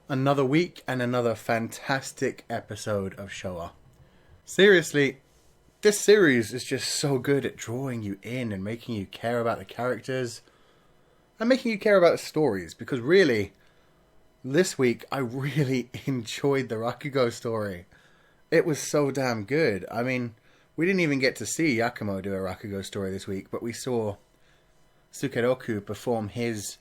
Another week and another fantastic episode of Shouwa. Seriously, this series is just so good at drawing you in and making you care about the characters and making you care about the stories, because really, this week I really enjoyed the Rakugo story. It was so damn good. I mean, we didn't even get to see Yakumo do a Rakugo story this week, but we saw Sukeroku perform his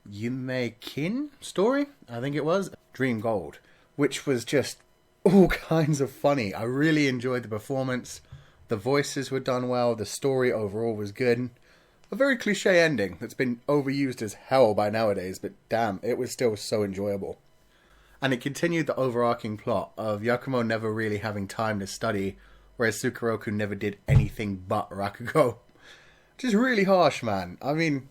Yume-kin story, I think it was, Dream Gold, which was just all kinds of funny. I really enjoyed the performance. The voices were done well. The story overall was good. A very cliche ending that's been overused as hell by nowadays, but damn, it was still so enjoyable. And it continued the overarching plot of Yakumo never really having time to study, whereas Sukeroku never did anything but Rakugo. Which is really harsh, man. I mean,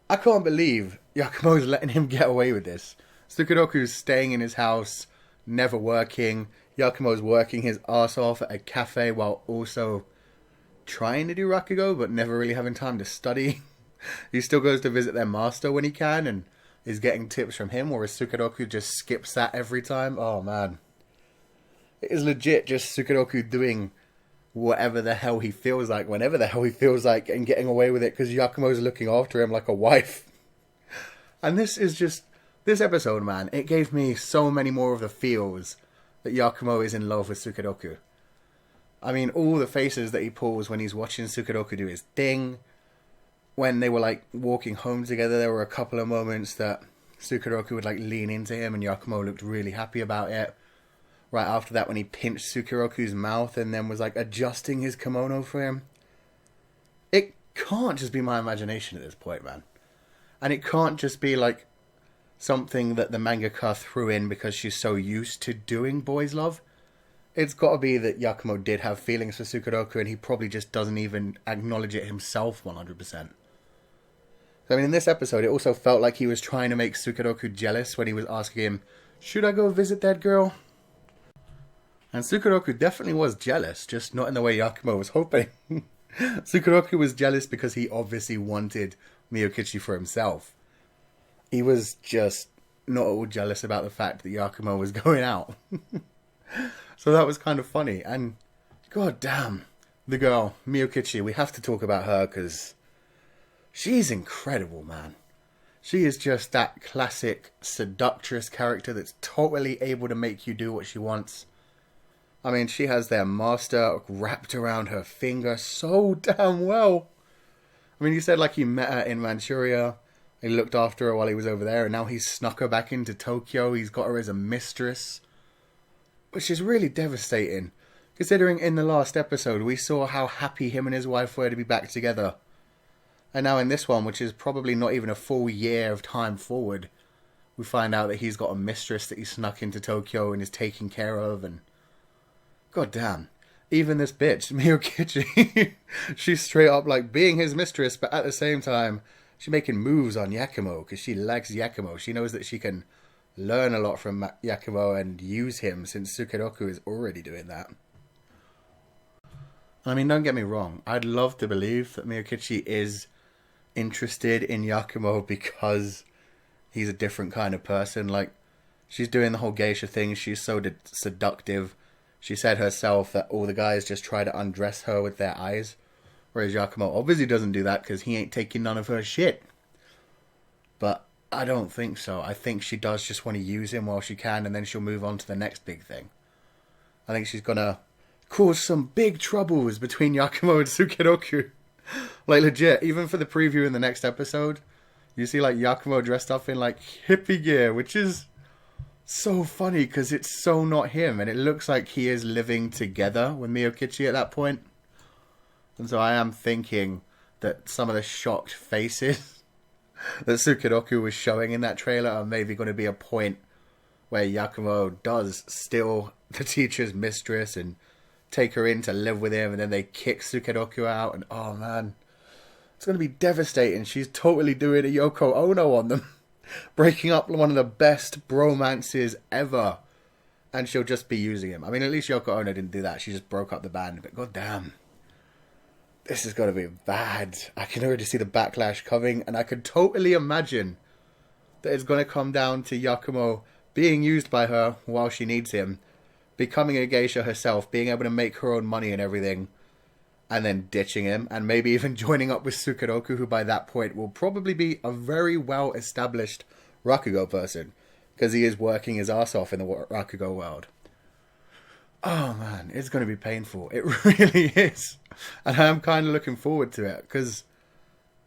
I can't believe Yakumo's letting him get away with this. Sukeroku's staying in his house, never working. Yakumo's working his ass off at a cafe while also trying to do Rakugo, but never really having time to study. He still goes to visit their master when he can and is getting tips from him, whereas Sukeroku just skips that every time. Oh, man. It is legit just Sukeroku doing whatever the hell he feels like, whenever the hell he feels like, and getting away with it because Yakumo's looking after him like a wife. And this episode, man, it gave me so many more of the feels that Yakumo is in love with Sukeroku. I mean, all the faces that he pulls when he's watching Sukeroku do his thing. When they were, like, walking home together, there were a couple of moments that Sukeroku would, like, lean into him and Yakumo looked really happy about it. Right after that, when he pinched Sukeroku's mouth and then was, like, adjusting his kimono for him. It can't just be my imagination at this point, man. And it can't just be, like, something that the mangaka threw in because she's so used to doing boys' love. It's got to be that Yakumo did have feelings for Sukeroku and he probably just doesn't even acknowledge it himself 100%. I mean, in this episode, it also felt like he was trying to make Sukeroku jealous when he was asking him, should I go visit that girl? And Sukeroku definitely was jealous, just not in the way Yakumo was hoping. Sukeroku was jealous because he obviously wanted Miyokichi for himself. He was just not all jealous about the fact that Yakumo was going out. So that was kind of funny. And god damn, the girl, Miyokichi, we have to talk about her because she's incredible, man. She is just that classic seductress character that's totally able to make you do what she wants. I mean, she has their master wrapped around her finger so damn well. I mean, you said like he met her in Manchuria. He looked after her while he was over there, and now he's snuck her back into Tokyo. He's got her as a mistress. Which is really devastating, considering in the last episode we saw how happy him and his wife were to be back together. And now in this one, which is probably not even a full year of time forward, we find out that he's got a mistress that he snuck into Tokyo and is taking care of, and god damn. Even this bitch, Miyokichi, she's straight up like being his mistress, but at the same time, she's making moves on Yakumo because she likes Yakumo. She knows that she can learn a lot from Yakumo and use him since Sukeroku is already doing that. I mean, don't get me wrong. I'd love to believe that Miyokichi is interested in Yakumo because he's a different kind of person. Like, she's doing the whole geisha thing. She's so seductive. She said herself that all the guys just try to undress her with their eyes. Whereas Yakumo obviously doesn't do that because he ain't taking none of her shit. But I don't think so. I think she does just want to use him while she can, and then she'll move on to the next big thing. I think she's gonna cause some big troubles between Yakumo and Sukeroku. Like, legit, even for the preview in the next episode, you see like Yakumo dressed up in like hippie gear, which is so funny because it's so not him, and it looks like he is living together with Miyokichi at that point. And so I am thinking that some of the shocked faces that Sukeroku was showing in that trailer are maybe going to be a point where Yakumo does steal the teacher's mistress and take her in to live with him, and then they kick Sukeroku out, and oh man, it's going to be devastating. She's totally doing a Yoko Ono on them, breaking up one of the best bromances ever, and she'll just be using him. I mean, at least Yoko Ono didn't do that. She just broke up the band, but god damn. This is going to be bad. I can already see the backlash coming, and I can totally imagine that it's going to come down to Yakumo being used by her while she needs him, becoming a geisha herself, being able to make her own money and everything, and then ditching him, and maybe even joining up with Sukeroku, who by that point will probably be a very well-established Rakugo person, because he is working his ass off in the Rakugo world. Oh man, it's going to be painful. It really is. And I'm kind of looking forward to it, because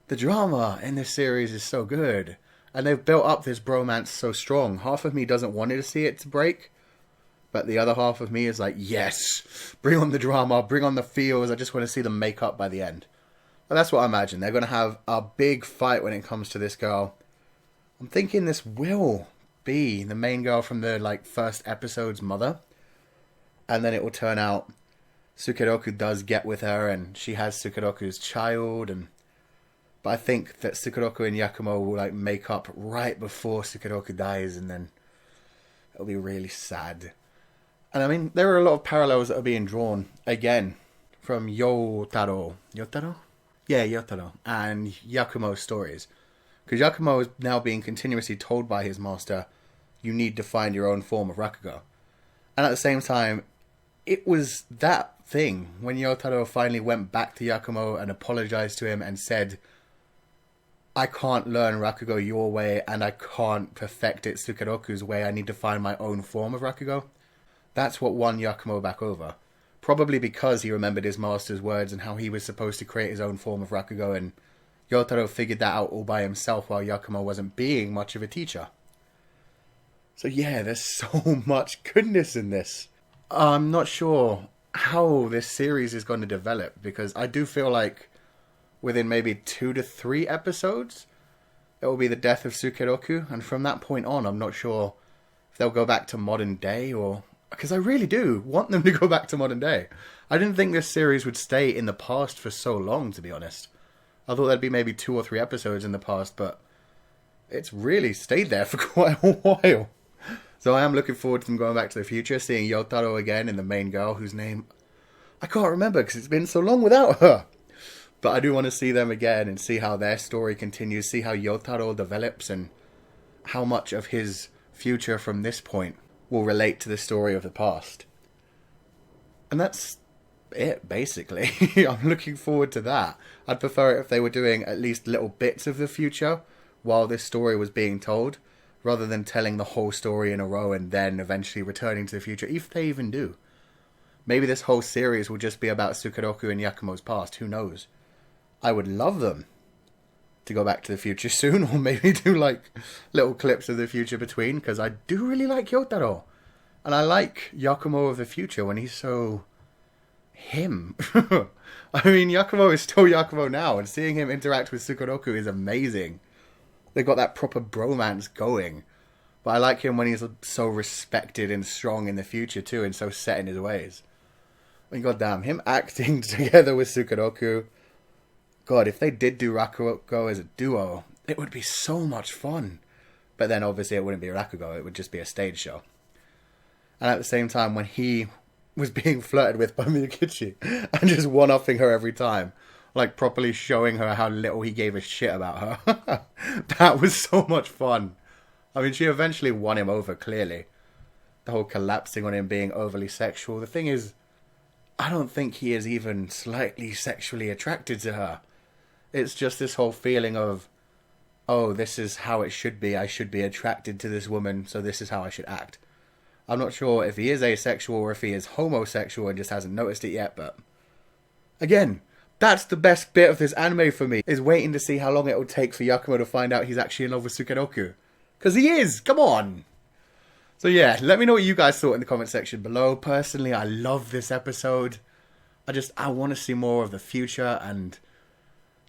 the drama in this series is so good. And they've built up this bromance so strong. Half of me doesn't want to see it to break, but the other half of me is like, yes, bring on the drama, bring on the feels. I just want to see them make up by the end. But that's what I imagine. They're going to have a big fight when it comes to this girl. I'm thinking this will be the main girl from the first episode's mother. And then it will turn out Sukeroku does get with her and she has Sukeroku's child. But I think that Sukeroku and Yakumo will make up right before Sukeroku dies, and then it'll be really sad. And I mean, there are a lot of parallels that are being drawn, again, from Yotaro. Yotaro? Yeah, Yotaro. And Yakumo's stories. Because Yakumo is now being continuously told by his master, you need to find your own form of Rakugo. And at the same time, it was that thing when Yotaro finally went back to Yakumo and apologized to him and said, I can't learn Rakugo your way and I can't perfect it Sukeroku's way. I need to find my own form of Rakugo. That's what won Yakumo back over. Probably because he remembered his master's words and how he was supposed to create his own form of Rakugo, and Yotaro figured that out all by himself while Yakumo wasn't being much of a teacher. So yeah, there's so much goodness in this. I'm not sure how this series is going to develop, because I do feel like within maybe 2 to 3 episodes, it will be the death of Sukeroku, and from that point on, I'm not sure if they'll go back to modern day, or... Because I really do want them to go back to modern day. I didn't think this series would stay in the past for so long, to be honest. I thought there'd be maybe 2 or 3 episodes in the past, but it's really stayed there for quite a while. So I am looking forward to them going back to the future, seeing Yotaro again and the main girl, whose name I can't remember because it's been so long without her. But I do want to see them again and see how their story continues, see how Yotaro develops and how much of his future from this point will relate to the story of the past. And that's it, basically. I'm looking forward to that. I'd prefer it if they were doing at least little bits of the future while this story was being told, rather than telling the whole story in a row and then eventually returning to the future, if they even do. Maybe this whole series will just be about Sukeroku and Yakumo's past, who knows? I would love them to go back to the future soon, or maybe do little clips of the future between, because I do really like Yotaro. And I like Yakumo of the future when he's so... him. I mean, Yakumo is still Yakumo now, and seeing him interact with Sukeroku is amazing. They've got that proper bromance going. But I like him when he's so respected and strong in the future too, and so set in his ways. I mean, goddamn, him acting together with Sukeroku. God, if they did do Rakugo as a duo, it would be so much fun. But then obviously it wouldn't be Rakugo, it would just be a stage show. And at the same time, when he was being flirted with by Miyokichi and just one-upping her every time, properly showing her how little he gave a shit about her. That was so much fun. I mean, she eventually won him over, clearly. The whole collapsing on him being overly sexual. The thing is, I don't think he is even slightly sexually attracted to her. It's just this whole feeling of, oh, this is how it should be. I should be attracted to this woman, so this is how I should act. I'm not sure if he is asexual or if he is homosexual and just hasn't noticed it yet, but... Again, that's the best bit of this anime for me, is waiting to see how long it will take for Yakumo to find out he's actually in love with Sukeroku. Because he is! Come on! So yeah, let me know what you guys thought in the comment section below. Personally, I love this episode. I want to see more of the future, and...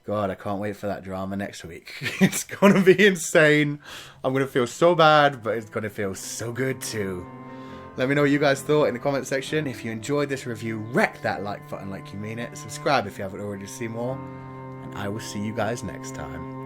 God, I can't wait for that drama next week. It's going to be insane. I'm going to feel so bad, but it's going to feel so good too. Let me know what you guys thought in the comment section. If you enjoyed this review, wreck that like button like you mean it. Subscribe if you haven't already to see more. And I will see you guys next time.